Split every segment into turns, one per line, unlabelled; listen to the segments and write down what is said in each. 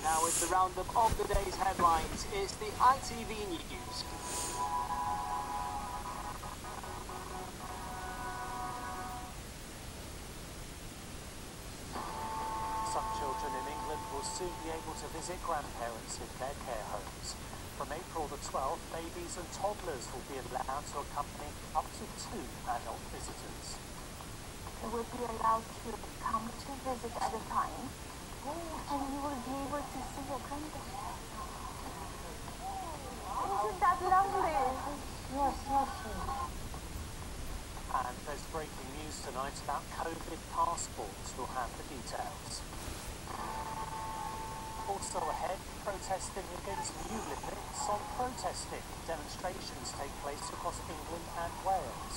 Now with the roundup of the day's headlines, it's the ITV News. Some children in England will soon be able to visit grandparents in their care homes. From April the 12th, babies and toddlers will be allowed to accompany up to 2 adult visitors.
They will be allowed to come to visit at a time, and you will be able to see your grandparents. Isn't that lovely? Yes, lovely.
And there's breaking news tonight about COVID passports. We'll have the details. Also ahead, protesting against new limits on protesting. Demonstrations take place across England and Wales.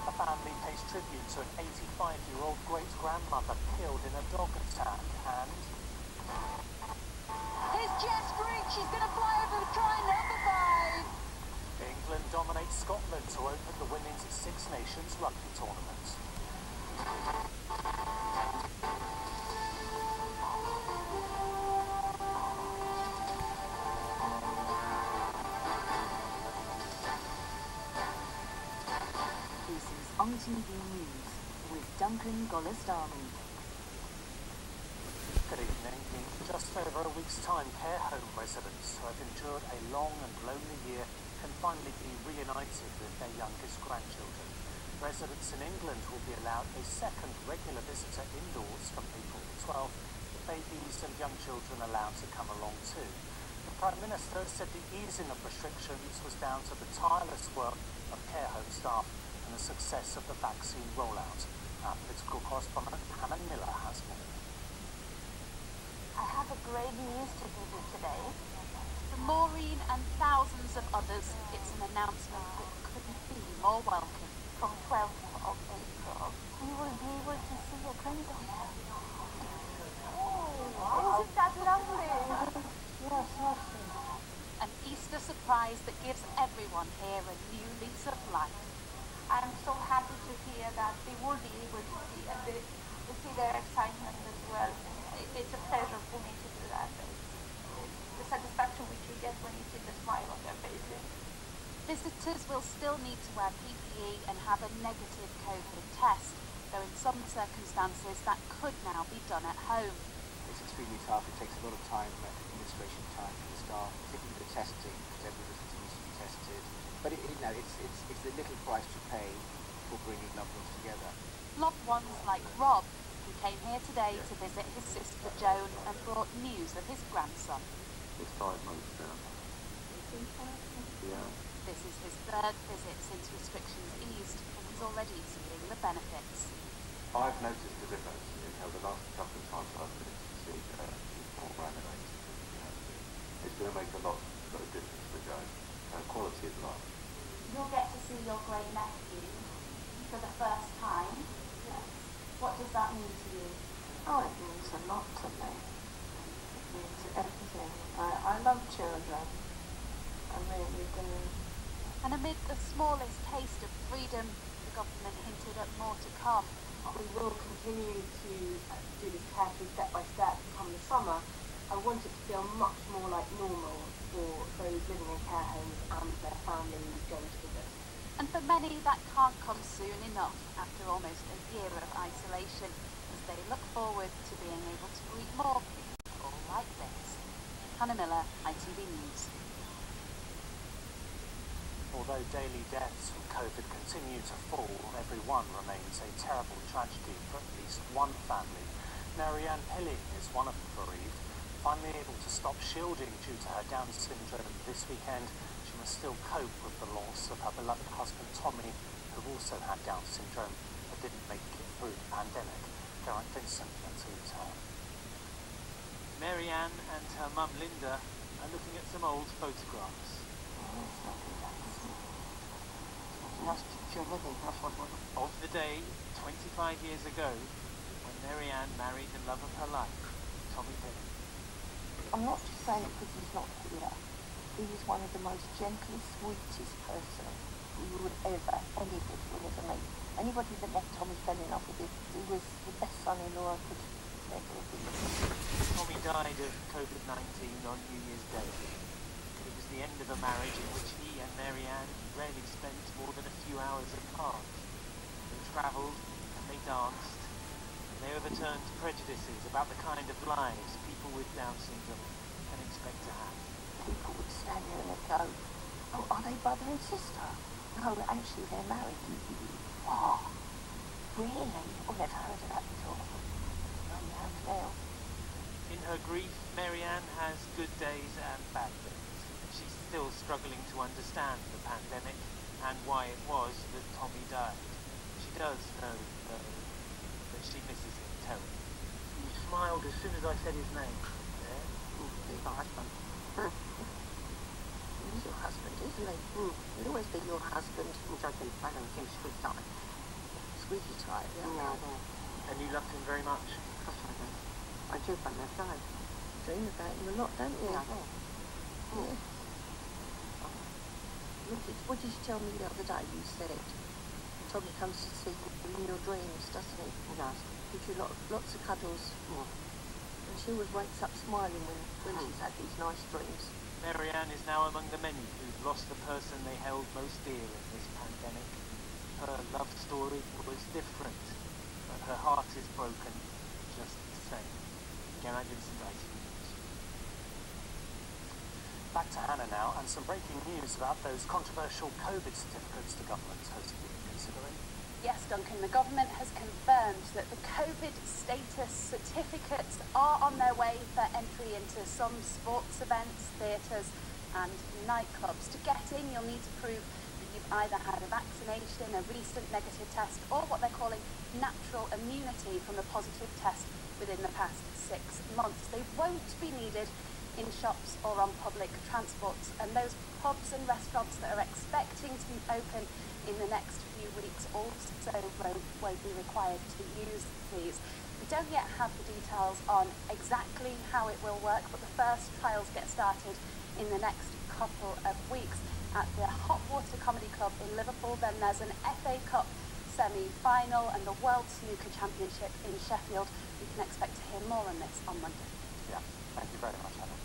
A family pays tribute to an 85-year-old great-grandmother killed in a dog attack, and...
Here's Jess Grigg, she's going to fly over the try number 5.
England dominates Scotland to open the Women's Six Nations rugby tournament.
ITV News with Duncon, Golistarni.
Good evening. In just over a week's time, care home residents who have endured a long and lonely year can finally be reunited with their youngest grandchildren. Residents in England will be allowed a second regular visitor indoors from April the 12th, with babies and young children allowed to come along too. The Prime Minister said the easing of restrictions was down to the tireless work of care home staff and the success of the vaccine rollout. Our political correspondent Hannah Miller has more.
I have a great news to give you today.
For Maureen and thousands of others, it's an announcement that couldn't be more welcome.
From 12th of April, you will be able to see your granddaughter. Oh, isn't that lovely? Yes, lovely.
An Easter surprise that gives everyone here a new lease of life.
I'm so happy to hear that they will be able to see, and to see their excitement as well. It's a pleasure for me to do that. The satisfaction which you get when you see the smile on their faces.
Visitors will still need to wear PPE and have a negative COVID test, though in some circumstances that could now be done at home.
It's extremely tough. It takes a lot of time, administration time for the staff, particularly the testing, because every visitor needs to be tested. But it's the little price to pay for bringing loved ones together.
Loved ones like Rob, who came here today to visit his sister Joan and brought news of his grandson.
It's 5 months now. Yeah.
This is his third visit since restrictions eased, and he's already seeing the benefits.
I've noticed the difference in how the last couple of times I've been to see more granulates. It's going to make a lot of difference for Joan. Quality of life.
You'll get to see your great nephew for the first time. Yes. What does that mean to you?
Oh, it means a lot to me. It means everything. I love children. I really do.
And amid the smallest taste of freedom, the government hinted at more to come.
We will continue to do this carefully step by step come the summer. I want it to feel much more like normal for those living in care homes and their families going to visit.
And for many, that can't come soon enough after almost a year of isolation, as they look forward to being able to greet more people like this. Hannah Miller, ITV News.
Although daily deaths from COVID continue to fall, every one remains a terrible tragedy for at least one family. Marianne Pilling is one of the bereaved. Finally able to stop shielding due to her Down syndrome this weekend, she must still cope with the loss of her beloved husband Tommy, who also had Down syndrome but didn't make it through the pandemic. Garrett Vincent and to return. Marianne and her mum Linda are looking at some old photographs. Of the day 25 years ago when Marianne married the love of her life, Tommy Pilling.
I'm not just saying it because he's not here. He was one of the most gentlest, sweetest person you would anybody would ever meet. Anybody that met Tommy fell in love with him. He was the best son-in-law I could they're going to be.
Tommy died of COVID-19 on New Year's Day. It was the end of a marriage in which he and Mary Ann rarely spent more than a few hours apart. They travelled and they danced, and they overturned prejudices about the kind of lives people with Down syndrome can expect to have.
People would stand there and they'd go, oh, are they brother and sister? No, actually they're married. Oh, really? I've never heard of that before. I have now.
In her grief, Mary Ann has good days and bad days. She's still struggling to understand the pandemic and why it was that Tommy died. She does know, though, that she misses him terribly. He smiled as soon as I said his name. Yeah?
He's my husband. He's your husband, isn't he? He'll always be your husband. Which I think, I don't think squeaky time. Squeaky time, yeah.
And you loved him very much?
Of course I do. I do, but never died. Dream about him a lot, don't you? Yeah. Yeah. What did you tell me the other day? You said Tommy comes to see you in your dreams, doesn't he? He does. Gives you lots of cuddles. Yeah. And she always wakes up smiling when she's had these nice dreams.
Mary Ann is now among the many who've lost the person they held most dear in this pandemic. Her love story was different, but her heart is broken just the same. Geraint Vincent, ITV News. Back to Hannah now, and some breaking news about those controversial COVID certificates the government has been considering.
Yes, Duncan, the government has confirmed that the COVID status certificates are on their way for entry into some sports events, theatres and nightclubs. To get in, you'll need to prove that you've either had a vaccination, a recent negative test, or what they're calling natural immunity from a positive test within the past 6 months. They won't be needed in shops or on public transport, and those pubs and restaurants that are expecting to be open in the next few weeks also won't be required to use these. We don't yet have the details on exactly how it will work, but the first trials get started in the next couple of weeks at the Hot Water Comedy Club in Liverpool. Then there's an FA Cup semi-final and the World Snooker Championship in Sheffield. We can expect to hear more on this on Monday.
Yeah, thank you very much, Hannah.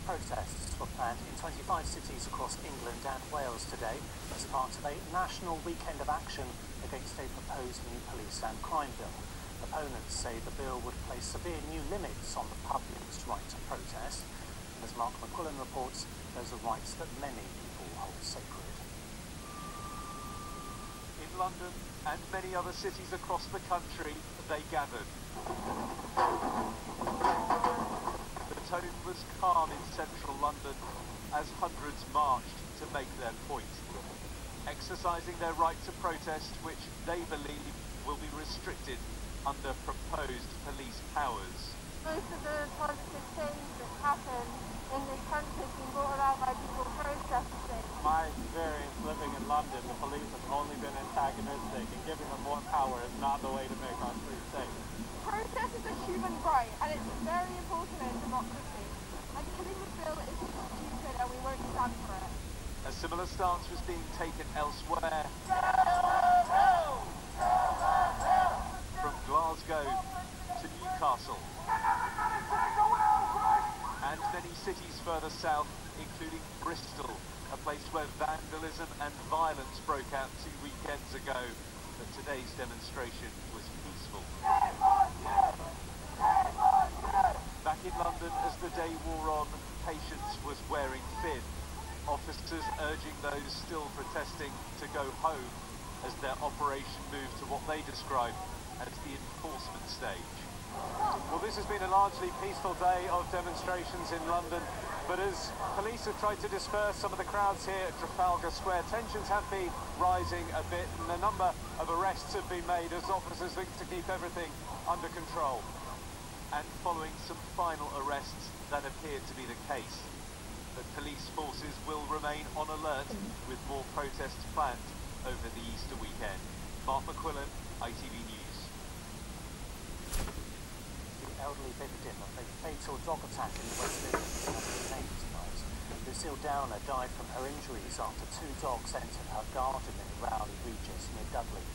Protests were planned in 25 cities across England and Wales today as part of a national weekend of action against a proposed new police and crime bill. Opponents say the bill would place severe new limits on the public's right to protest, and as Mark McQuillan reports, those are rights that many people hold sacred.
In London and many other cities across the country, they gathered. The tone was calm in central London as hundreds marched to make their point, exercising their right to protest, which they believe will be restricted under proposed police powers.
Most of the positive change that happened in this country has been brought about by people protesting.
My experience living in London, the police have only been antagonistic, and giving them more power is not the way to make our streets safe.
Protest is a human right, and it's very important in a democracy. And killing the bill is stupid, and we won't stand for it.
A similar stance was being taken elsewhere. From Glasgow to Newcastle. And many cities further south, including Bristol, a place where vandalism and violence broke out 2 weekends ago. But today's demonstration was peaceful. Back in London, as the day wore on, patience was wearing thin. Officers urging those still protesting to go home as their operation moved to what they described as the enforcement stage.
Well, this has been a largely peaceful day of demonstrations in London, but as police have tried to disperse some of the crowds here at Trafalgar Square, tensions have been rising a bit, and a number of arrests have been made as officers look to keep everything under control.
And following some final arrests, that appeared to be the case. But police forces will remain on alert with more protests planned over the Easter weekend. Mark McQuillan, ITV News.
The elderly victim of a fatal dog attack in the West Midlands has been named tonight. Lucille Downer died from her injuries after 2 dogs entered her garden in Rowley Regis near Dudley.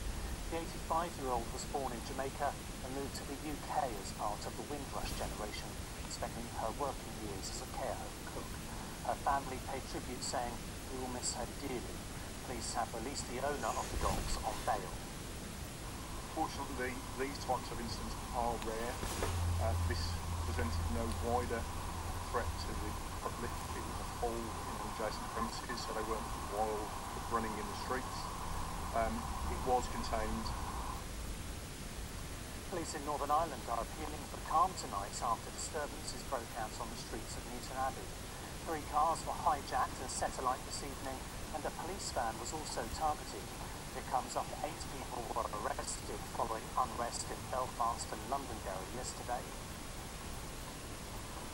The 85-year-old was born in Jamaica and moved to the UK as part of the Windrush generation, spending her working years as a care home cook. Her family paid tribute, saying, "We will miss her dearly. Police have released the owner of the dogs on bail."
Fortunately, these types of incidents are rare. This presented no wider threat to the public. It was a fall in adjacent premises, so they weren't wild running in the streets. It was contained.
Police in Northern Ireland are appealing for calm tonight after disturbances broke out on the streets of Newton Abbey. 3 cars were hijacked and set alight this evening, and a police van was also targeted. It comes after 8 people were arrested following unrest in Belfast and Londonderry yesterday.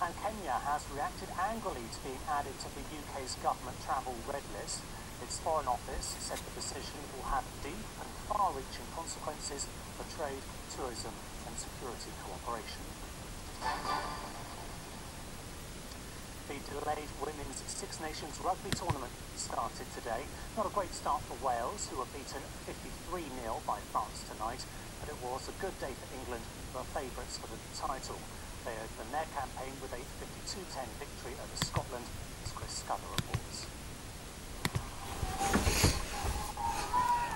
And Kenya has reacted angrily to being added to the UK's government travel red list. Its Foreign Office said the decision will have deep and far-reaching consequences for trade, tourism and security cooperation. The delayed Women's Six Nations rugby tournament started today. Not a great start for Wales, who were beaten 53-0 by France tonight, but it was a good day for England, who are favourites for the title. They opened their campaign with a 52-10 victory over Scotland, as Chris Scudder reports.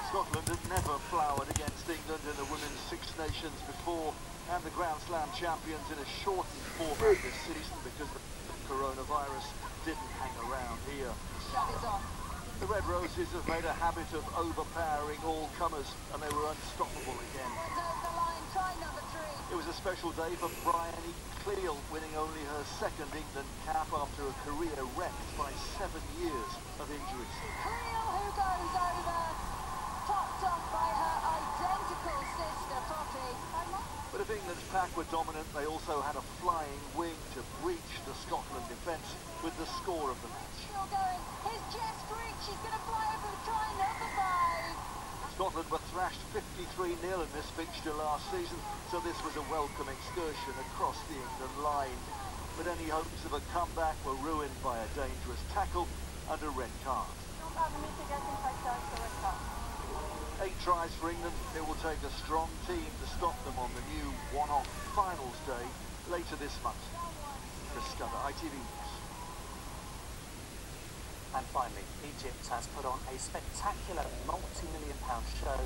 Scotland had never flowered against England in the Women's Six Nations before, and the Grand Slam champions in a shortened format this season because the coronavirus didn't hang around here. The Red Roses have made a habit of overpowering all comers, and they were unstoppable again. It was a special day for Bryony Cleal, winning only her 2nd England cap after a career wrecked by 7 years of injuries.
Cleal, who goes over, topped off by her identical sister, Poppy.
But if England's pack were dominant, they also had a flying wing to breach the Scotland defence with the score of the match.
Still going, here's Jess Grigg, she's going to fly over and try another 5.
Scotland were thrashed 53-0 in this fixture last season, so this was a welcome excursion across the England line. But any hopes of a comeback were ruined by a dangerous tackle and a red card. 8 tries for England. It will take a strong team to stop them on the new one-off finals day later this month. Chris Scudder, ITV News.
And finally, Egypt has put on a spectacular multi-million-pound show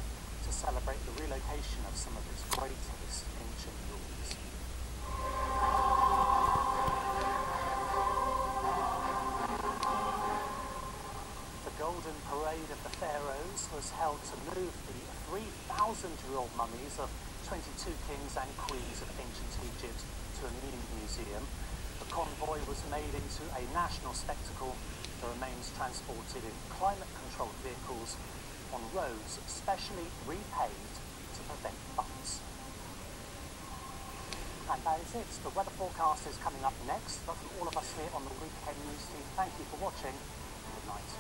to celebrate the relocation of some of its greatest ancient ruins. The Golden Parade of the Pharaohs was held to move the 3,000-year-old mummies of 22 kings and queens of ancient Egypt to a new museum. The convoy was made into a national spectacle, the remains transported in climate-controlled vehicles on roads specially repaved to prevent bumps. And that is it. The weather forecast is coming up next, but from all of us here on the Weekend News team, thank you for watching. Good night.